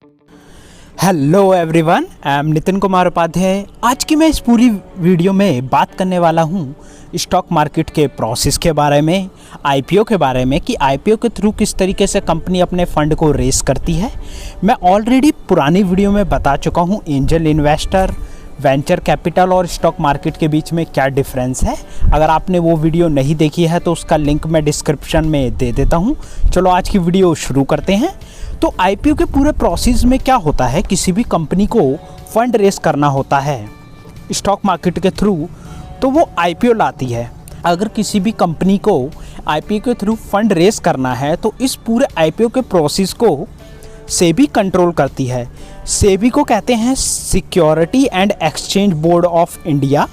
Hello everyone, I am Nitin Kumar Upadhyay. आज की मैं इस पूरी वीडियो में बात करने वाला हूँ स्टॉक मार्केट के प्रोसेस के बारे में, आईपीओ के बारे में कि आईपीओ के थ्रू किस तरीके से कंपनी अपने फ़ंड को रेस करती है। मैं ऑलरेडी पुरानी वीडियो में बता चुका हूँ एंजल इन्वेस्टर, वेंचर कैपिटल और स्टॉक मार्केट के बीच में क्या डिफरेंस है। अगर आपने वो वीडियो नहीं देखी है तो उसका लिंक मैं डिस्क्रिप्शन में दे देता हूँ। चलो आज की वीडियो शुरू करते हैं। तो आईपीओ के पूरे प्रोसेस में क्या होता है, किसी भी कंपनी को फंड रेस करना होता है स्टॉक मार्केट के थ्रू, तो वो आईपीओ लाती है। अगर किसी भी कंपनी को आईपीओ के थ्रू फंड रेस करना है तो इस पूरे आईपीओ के प्रोसेस को सेबी कंट्रोल करती है। सेबी को कहते हैं security and exchange board of India.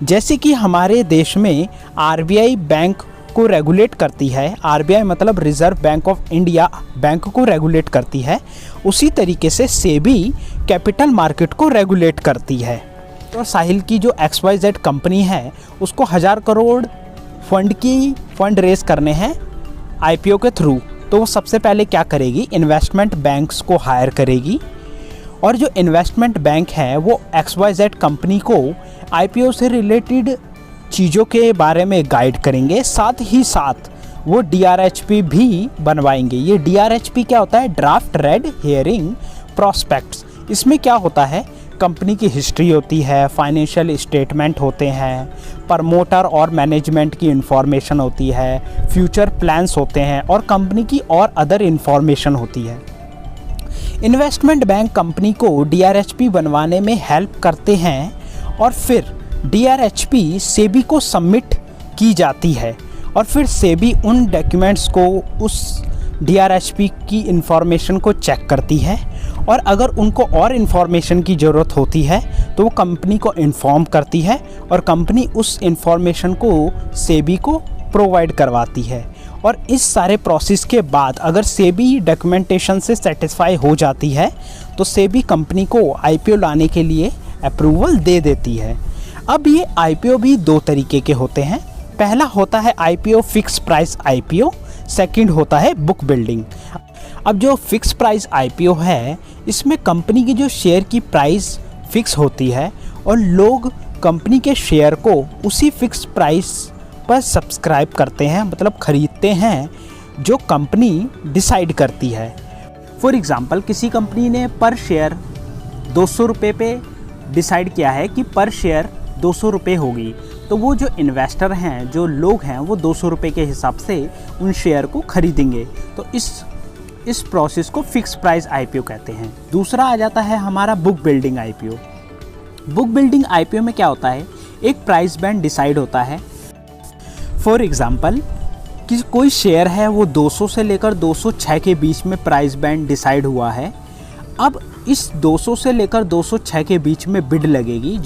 जैसे कि हमारे देश में आरबीआई बैंक को रेगुलेट करती है, आरबीआई मतलब reserve bank of India bank को रेगुलेट करती है, उसी तरीके से सेबी कैपिटल मार्केट को रेगुलेट करती है। तो साहिल की जो XYZ कंपनी है उसको 1000 करोड़ फंड रेस करने हैं आईपीओ के थ्रू, तो वो सबसे पहले क्या करेगी, इन्वेस्टमेंट बैंक्स को हायर करेगी। और जो इन्वेस्टमेंट बैंक है वो XYZ कंपनी को आईपीओ से रिलेटेड चीज़ों के बारे में गाइड करेंगे। साथ ही साथ वो DRHP भी बनवाएंगे। ये DRHP क्या होता है, ड्राफ्ट रेड हियरिंग प्रॉस्पेक्ट्स। इसमें क्या होता है, कंपनी की हिस्ट्री होती है, फाइनेंशियल स्टेटमेंट होते हैं, प्रमोटर और मैनेजमेंट की इंफॉर्मेशन होती है, फ्यूचर प्लान्स होते हैं और कंपनी की और अदर इंफॉर्मेशन होती है। इन्वेस्टमेंट बैंक कंपनी को DRHP बनवाने में हेल्प करते हैं और फिर DRHP सेबी को सबमिट की जाती है और फिर सेबी उन डॉक्यूमेंट्स को, उस DRHP की इंफॉर्मेशन को चेक करती है और अगर उनको और इन्फॉर्मेशन की ज़रूरत होती है तो वो कंपनी को इन्फॉर्म करती है और कंपनी उस इन्फॉर्मेशन को सेबी को प्रोवाइड करवाती है। और इस सारे प्रोसेस के बाद अगर सेबी डॉक्यूमेंटेशन से सेटिस्फाई हो जाती है तो सेबी कंपनी को आईपीओ लाने के लिए अप्रूवल दे देती है। अब ये आईपीओ भी दो तरीके के होते हैं। पहला होता है IPO fix price IPO, second होता है बुक बिल्डिंग। अब जो फिक्स प्राइस आईपीओ है इसमें कंपनी की जो शेयर की प्राइस फिक्स होती है और लोग कंपनी के शेयर को उसी फिक्स प्राइस पर सब्सक्राइब करते हैं, मतलब ख़रीदते हैं, जो कंपनी डिसाइड करती है। फॉर एग्ज़ाम्पल किसी कंपनी ने पर शेयर 200 रुपये पे डिसाइड किया है कि पर शेयर 200 रुपये होगी, तो वो जो इन्वेस्टर हैं, जो लोग हैं, वो 200 रुपये के हिसाब से उन शेयर को खरीदेंगे। तो इस प्रोसेस को फिक्स प्राइस आईपीओ कहते हैं। दूसरा आ जाता है हमारा book building IPO. Book building IPO में क्या होता है, एक प्राइस बैंड डिसाइड होता है। फॉर एग्ज़ाम्पल कि कोई शेयर है वो 200 से लेकर 206 के बीच में प्राइस बैंड डिसाइड हुआ है। अब इस 200 से लेकर 206 के बीच में बिड लगेगी,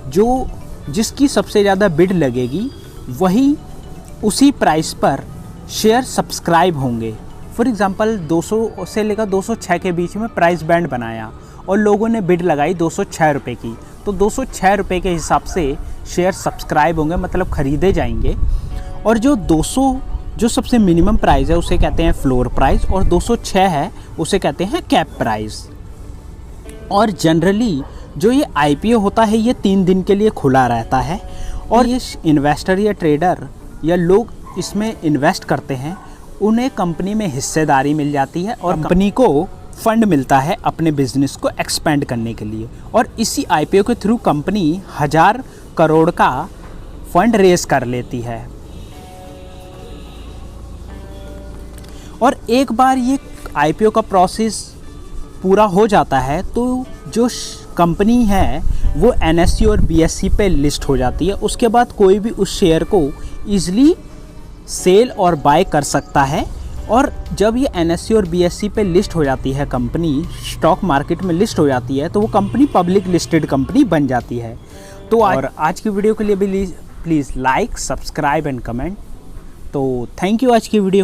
जो जिसकी सबसे ज़्यादा बिड लगेगी वही उसी प्राइस पर शेयर सब्सक्राइब होंगे। फॉर एग्ज़ाम्पल 200 से लेकर 206 के बीच में प्राइस बैंड बनाया और लोगों ने बिड लगाई 206 रुपये की, तो 206 रुपये के हिसाब से शेयर सब्सक्राइब होंगे, मतलब ख़रीदे जाएंगे। और जो 200 जो सबसे मिनिमम प्राइस है उसे कहते हैं फ्लोर प्राइस और 206 है उसे कहते हैं कैप प्राइस। और जनरली जो ये आईपीओ होता है ये 3 दिन के लिए खुला रहता है और ये इन्वेस्टर या ट्रेडर या लोग इसमें इन्वेस्ट करते हैं, उन्हें कंपनी में हिस्सेदारी मिल जाती है और कंपनी को फंड मिलता है अपने बिजनेस को एक्सपेंड करने के लिए। और इसी आईपीओ के थ्रू कंपनी 1000 करोड़ का फंड रेस कर लेती है। और एक बार ये आईपीओ का प्रोसेस पूरा हो जाता है तो जो कंपनी है वो NSE और BSE पे लिस्ट हो जाती है। उसके बाद कोई भी उस शेयर को ईज़िली सेल और बाय कर सकता है। और जब ये NSE और BSE पे लिस्ट हो जाती है, कंपनी स्टॉक मार्केट में लिस्ट हो जाती है, तो वो कंपनी पब्लिक लिस्टेड कंपनी बन जाती है। तो और आज की वीडियो के लिए भी please like, subscribe and comment. तो थैंक यू आज की वीडियो